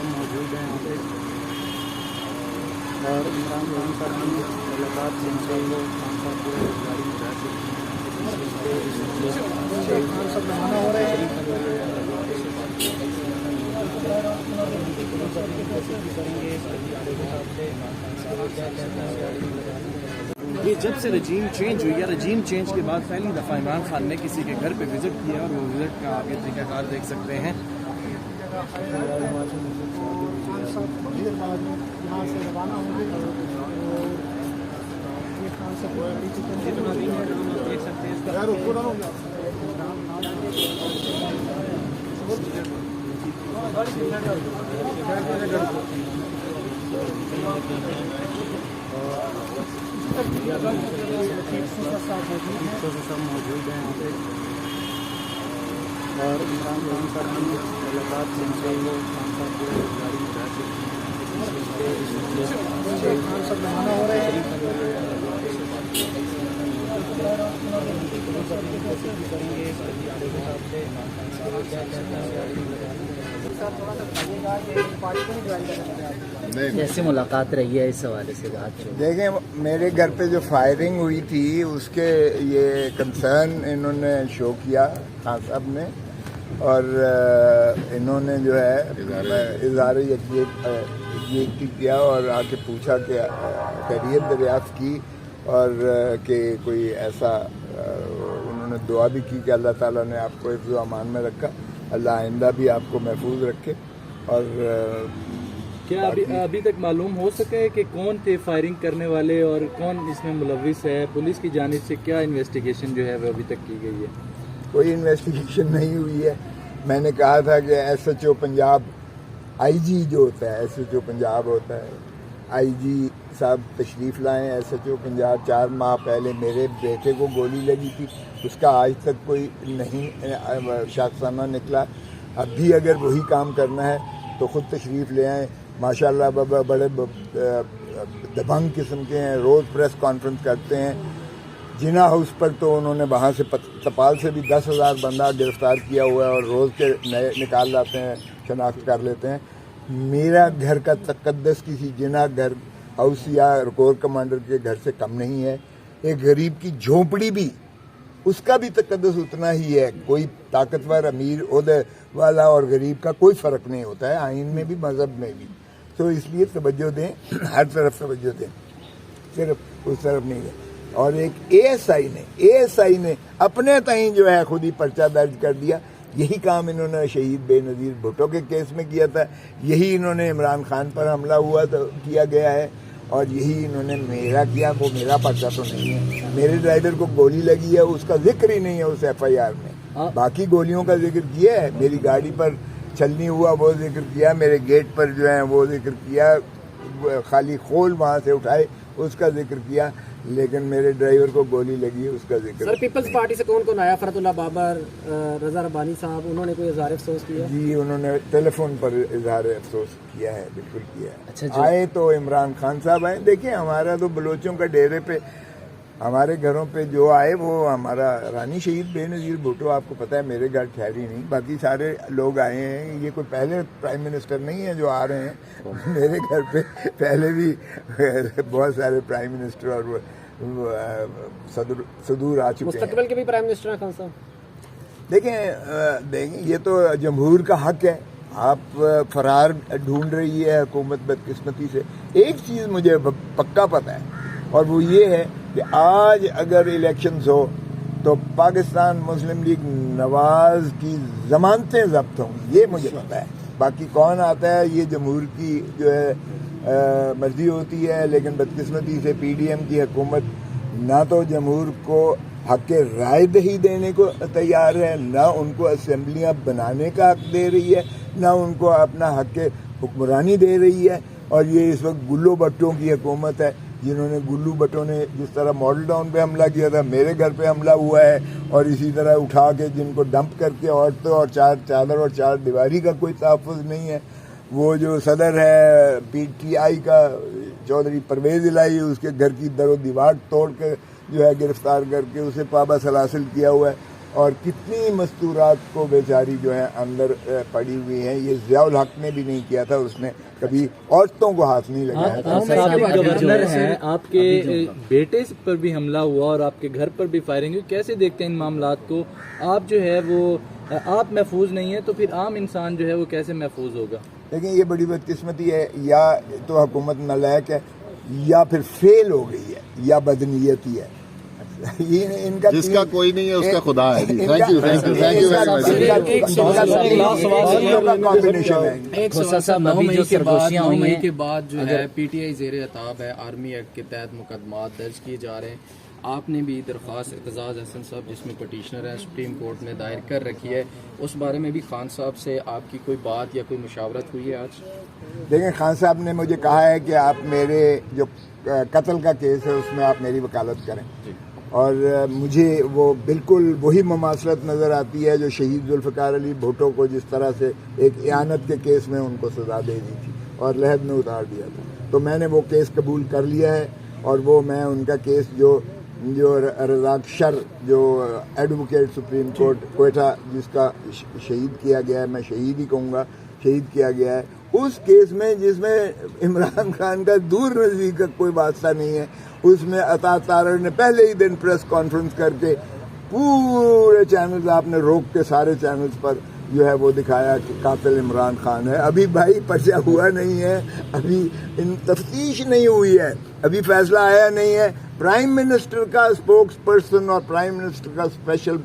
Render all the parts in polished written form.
موجود ہیں یہاں پہ اور عمران خان صاحب کی ملاقات سے ان شاء اللہ خان صاحب کو گاڑی میں جا کے یہ جب سے رجیم چینج ہوئی ہے، رجیم چینج کے بعد پہلی دفعہ عمران خان نے کسی کے گھر پہ وزٹ کیا اور وہ وزٹ کا آگے طریقہ کار دیکھ سکتے ہیں۔ موجود ہیں یہاں پہ اور عمران خان صاحب کی ملاقات سے ان شاء اللہ خان صاحب کو گاڑی میں جا کے کیسے ملاقات رہی ہے اس حوالے سے بات؟ دیکھیں، میرے گھر پہ جو فائرنگ ہوئی تھی اس کے یہ کنسرن انہوں نے شو کیا خان صاحب نے، اور انہوں نے جو ہے اظہار یکجہتی کیا اور آ کے پوچھا کہ خیریت دریافت کی، اور کہ کوئی ایسا انہوں نے دعا بھی کی کہ اللہ تعالیٰ نے آپ کو حفظ و امان میں رکھا، اللہ آئندہ بھی آپ کو محفوظ رکھے۔ اور کیا ابھی تک معلوم ہو سکا ہے کہ کون تھے فائرنگ کرنے والے اور کون اس میں ملوث ہے؟ پولیس کی جانب سے کیا انویسٹیگیشن جو ہے وہ ابھی تک کی گئی ہے؟ کوئی انویسٹیگیشن نہیں ہوئی ہے۔ میں نے کہا تھا کہ ایس ایچ او پنجاب، آئی جی جو ہوتا ہے، ایس ایچ او پنجاب ہوتا ہے، آئی جی صاحب تشریف لائیں۔ ایس ایچ او پنجاب 4 ماہ پہلے میرے بیٹے کو گولی لگی تھی، اس کا آج تک کوئی نہیں شاخسانہ نکلا۔ اب بھی اگر وہی کام کرنا ہے تو خود تشریف لے آئیں۔ ماشاءاللہ بابا بڑے دبنگ قسم کے ہیں، روز پریس کانفرنس کرتے ہیں۔ جنا ہاؤس پر تو انہوں نے وہاں سے تپال سے بھی 10,000 بندہ گرفتار کیا ہوا ہے اور روز کے نئے نکال لاتے ہیں، شناخت کر لیتے ہیں۔ میرا گھر کا تقدس کسی جنا گھر ہاؤس یا کور کمانڈر کے گھر سے کم نہیں ہے۔ ایک غریب کی جھونپڑی بھی، اس کا بھی تقدس اتنا ہی ہے۔ کوئی طاقتور، امیر، عہدے والا اور غریب کا کوئی فرق نہیں ہوتا ہے، آئین میں بھی مذہب میں بھی۔ تو اس لیے توجہ دیں، ہر طرف توجہ دیں، صرف اس طرف نہیں ہے۔ اور ایک اے ایس آئی نے اپنے تئیں جو ہے خود ہی پرچہ درج کر دیا۔ یہی کام انہوں نے شہید بے نظیر بھٹو کے کیس میں کیا تھا، یہی انہوں نے عمران خان پر حملہ ہوا تو کیا گیا ہے، اور یہی انہوں نے میرا کیا۔ وہ میرا پرچہ تو نہیں ہے، میرے ڈرائیور کو گولی لگی ہے، اس کا ذکر ہی نہیں ہے اس ایف آئی آر میں۔ باقی گولیوں کا ذکر کیا ہے، میری گاڑی پر چھلنی ہوا وہ ذکر کیا، میرے گیٹ پر جو ہے وہ ذکر کیا، خالی خول وہاں سے اٹھائے اس کا ذکر کیا، لیکن میرے ڈرائیور کو گولی لگی ہے اس کا ذکر۔ سر، پیپلز پارٹی سے کون کون آیا؟ فرت اللہ بابر، رضا ربانی صاحب، انہوں نے کوئی اظہار افسوس کیا؟ جی، انہوں نے ٹیلی فون پر اظہار افسوس کیا ہے، بالکل کیا ہے۔ اچھا جی، آئے تو عمران خان صاحب آئے۔ دیکھیں، ہمارا تو بلوچوں کا ڈیرے پہ، ہمارے گھروں پہ جو آئے وہ ہمارا رانی شہید بے نظیر بھٹو، آپ کو پتہ ہے میرے گھر ٹھہری نہیں، باقی سارے لوگ آئے ہیں۔ یہ کوئی پہلے پرائم منسٹر نہیں ہے جو آ رہے ہیں، میرے گھر پہ پہلے بھی بہت سارے پرائم منسٹر اور صدور آ چکے ہیں۔ مستقبل کے بھی پرائم منسٹر ہیں خان صاحب؟ دیکھیں یہ تو جمہور کا حق ہے۔ آپ فرار ڈھونڈ رہی ہے حکومت بدقسمتی سے۔ ایک چیز مجھے پکا پتہ ہے، اور وہ یہ ہے کہ آج اگر الیکشنز ہو تو پاکستان مسلم لیگ نواز کی ضمانتیں ضبط ہوں گی، یہ مجھے پتہ ہے۔ باقی کون آتا ہے یہ جمہور کی جو ہے مرضی ہوتی ہے، لیکن بدقسمتی سے پی ڈی ایم کی حکومت نہ تو جمہور کو حق رائے دہی دینے کو تیار ہے، نہ ان کو اسمبلیاں بنانے کا حق دے رہی ہے، نہ ان کو اپنا حق حکمرانی دے رہی ہے۔ اور یہ اس وقت گلو بٹوں کی حکومت ہے، جنہوں نے گلو بٹوں نے جس طرح ماڈل ٹاؤن پہ حملہ کیا تھا، میرے گھر پہ حملہ ہوا ہے، اور اسی طرح اٹھا کے جن کو ڈمپ کر کے عورتوں اور چادر اور چار دیواری کا کوئی تحفظ نہیں ہے۔ وہ جو صدر ہے پی ٹی آئی کا चौधरी परवेज इलाही उसके घर की दर दीवार तोड़ कर जो है गिरफ्तार करके उसे पाबा सलासिल किया हुआ है, और कितनी मस्तूरात को बेचारी जो है अंदर पड़ी हुई हैं। ये ज़ियाउल हक ने भी नहीं किया था, उसने कभी औरतों को हाथ नहीं लगाया था। आप गवर्नर हैं, आपके बेटे पर भी हमला हुआ और आपके घर पर भी फायरिंग हुई, कैसे देखते हैं इन मामलात को? आप जो है वो आप महफूज नहीं है तो फिर आम इंसान जो है वो कैसे महफूज होगा? लेकिन ये बड़ी बदकिस्मती है, या तो हुकूमत नालायक है या फिर फेल हो गई है या बदनीयती है। इनका जिसका कोई नहीं है उसका खुदा है। थैंक यू कॉम्बिनेशन है। एक सवाल साहब, 9 मई के बाद जो है पीटीआई ज़ेर अताब है, आर्मी एक्ट के तहत मुकदमात दर्ज किए जा रहे हैं। आपने भी दरख्वास्त एतजाज़ हसन साहब जिसमें पटिशनर है सुप्रीम कोर्ट में दायर कर रखी है, उस बारे में भी खान साहब से आपकी कोई बात या कोई मुशावरत हुई है आज? देखिए, खान साहब ने मुझे कहा है कि आप मेरे जो कत्ल का केस है उसमें आप मेरी वकालत करें, और मुझे वो बिल्कुल वही मुमासलत नज़र आती है जो शहीद जुल्फ़िकार अली भुट्टो को जिस तरह से एक इयानत के केस में उनको सज़ा दे दी थी और लहद में उतार दिया था। तो मैंने वो केस कबूल कर लिया है, और वो मैं उनका केस जो रज़ाक शर जो एडवोकेट सुप्रीम कोर्ट कोयटा जिसका शहीद किया गया है, मैं शहीद ही कहूँगा, शहीद किया गया है, उस केस में जिसमें इमरान खान का दूर नज़दीक का कोई वास्ता नहीं है, उसमें अता तारड़ ने पहले ही दिन प्रेस कॉन्फ्रेंस करके पूरे चैनल्स, आपने रोक के सारे चैनल्स पर जो है वो दिखाया कि कातिल इमरान खान है। अभी भाई पर्चा हुआ नहीं है, अभी इन तफ्तीश नहीं हुई है, अभी फैसला आया नहीं है। प्राइम मिनिस्टर का स्पोक्स पर्सन और प्राइम मिनिस्टर का स्पेशल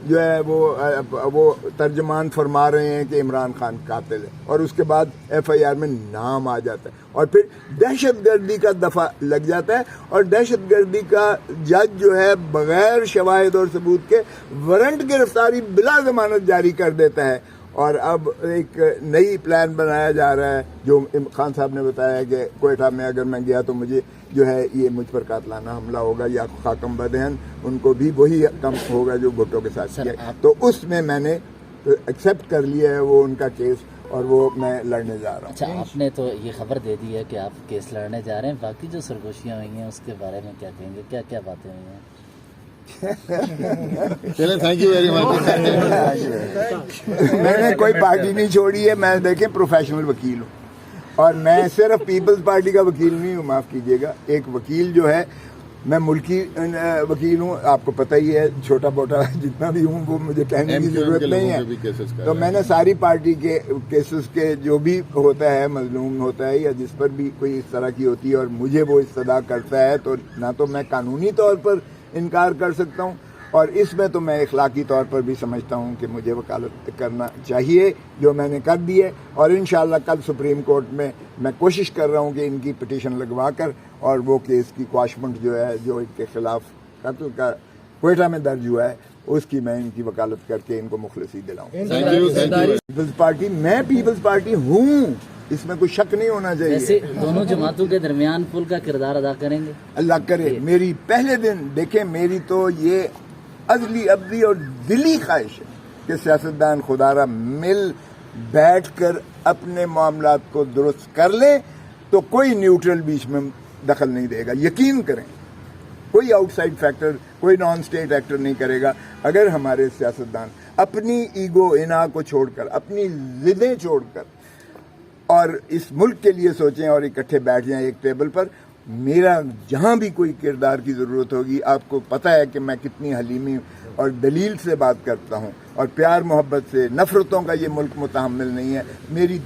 जो है वो तर्जमान फरमा रहे हैं कि इमरान खान कातिल है, और उसके बाद एफआईआर में नाम आ जाता है, और फिर दहशतगर्दी का दफा लग जाता है, और दहशतगर्दी का जज जो है बगैर शवाहिद और सबूत के वारंट गिरफ्तारी बिला जमानत जारी कर देता है। और अब एक नई प्लान बनाया जा रहा है, जो खान साहब ने बताया कि कोयटा में अगर मैं गया तो मुझे जो है ये मुझ पर कातलाना हमला होगा या खाकम बदहन, उनको भी वही कम होगा जो भुट्टो के साथ किया। तो उसमें मैंने एक्सेप्ट कर लिया है वो उनका केस, और वो मैं लड़ने जा रहा हूँ। अच्छा, आपने तो ये खबर दे दी है कि आप केस लड़ने जा रहे हैं, बाकी जो सरगोशियाँ हुई हैं उसके बारे में क्या कहेंगे, क्या क्या बातें हुई हैं? चलें, थैंक यू वेरी मच। मैंने कोई पार्टी नहीं छोड़ी है, मैं देखें प्रोफेशनल वकील हूँ, और मैं सिर्फ पीपल्स पार्टी का वकील नहीं हूँ, माफ़ कीजिएगा, एक वकील जो है मैं मुल्की वकील हूँ, आपको पता ही है, छोटा मोटा जितना भी हूँ वो मुझे कहने की ज़रूरत नहीं है। तो मैंने सारी पार्टी के केसेस के जो भी होता है, मजलूम होता है या जिस पर भी कोई इस तरह की होती है और मुझे वो इस्तदा करता है, तो ना तो मैं कानूनी तौर पर इनकार कर सकता हूँ, और इसमें तो मैं इखलाकी तौर पर भी समझता हूँ कि मुझे वकालत करना चाहिए, जो मैंने कर दी है। और इंशाअल्लाह कल सुप्रीम कोर्ट में मैं कोशिश कर रहा हूँ कि इनकी पिटीशन लगवा कर और वो केस की क्वाशमेंट जो है जो इनके खिलाफ कत्ल का कोयटा में दर्ज हुआ है उसकी मैं इनकी वकालत करके इनको मुखलसी दिलाऊँ। पीपल्स पार्टी, मैं पीपल्स पार्टी हूँ, इसमें कोई शक नहीं होना चाहिए। ऐसे दोनों जमातों के दरमियान पुल का किरदार अदा करेंगे, अल्लाह करे। मेरी पहले दिन देखें, मेरी तो ये अजली अबदी और दिली ख्वाहिश है कि सियासतदान खुदारा मिल बैठ कर अपने मामलात को दुरुस्त कर ले, तो कोई न्यूट्रल बीच में दखल नहीं देगा, यकीन करें, कोई आउटसाइड फैक्टर, कोई नॉन स्टेट एक्टर नहीं करेगा। अगर हमारे सियासतदान अपनी ईगो इना को छोड़कर, अपनी जिदें छोड़कर और इस मुल्क के लिए सोचें और इकट्ठे बैठ जाएं एक टेबल पर, मेरा जहां भी कोई किरदार की ज़रूरत होगी, आपको पता है कि मैं कितनी हलीमी और दलील से बात करता हूं और प्यार मोहब्बत से, नफ़रतों का ये मुल्क मुतहम्मिल नहीं है। मेरी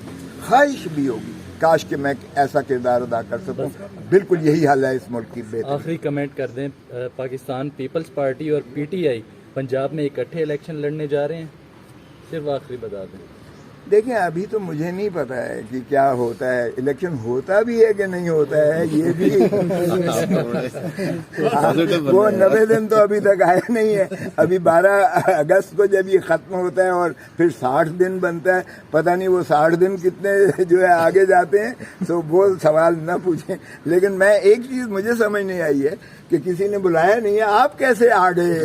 ख्वाहिश भी होगी काश कि मैं ऐसा किरदार अदा कर सकूं। बिल्कुल यही हाल है इस मुल्क की। बेहतर आखिरी कमेंट कर दें, पाकिस्तान पीपल्स पार्टी और पीटीआई पंजाब में इकट्ठे इलेक्शन लड़ने जा रहे हैं, सिर्फ आखिरी बता दें। देखिए, अभी तो मुझे नहीं पता है कि क्या होता है, इलेक्शन होता भी है कि नहीं होता है, ये भी वो 90 दिन तो अभी तक आया नहीं है। अभी 12 अगस्त को जब ये ख़त्म होता है और फिर 60 दिन बनता है, पता नहीं वो 60 दिन कितने जो है आगे जाते हैं, तो वो सवाल न पूछें। लेकिन मैं एक चीज़ मुझे समझ नहीं आई है कि किसी ने बुलाया नहीं है, आप कैसे आ गए?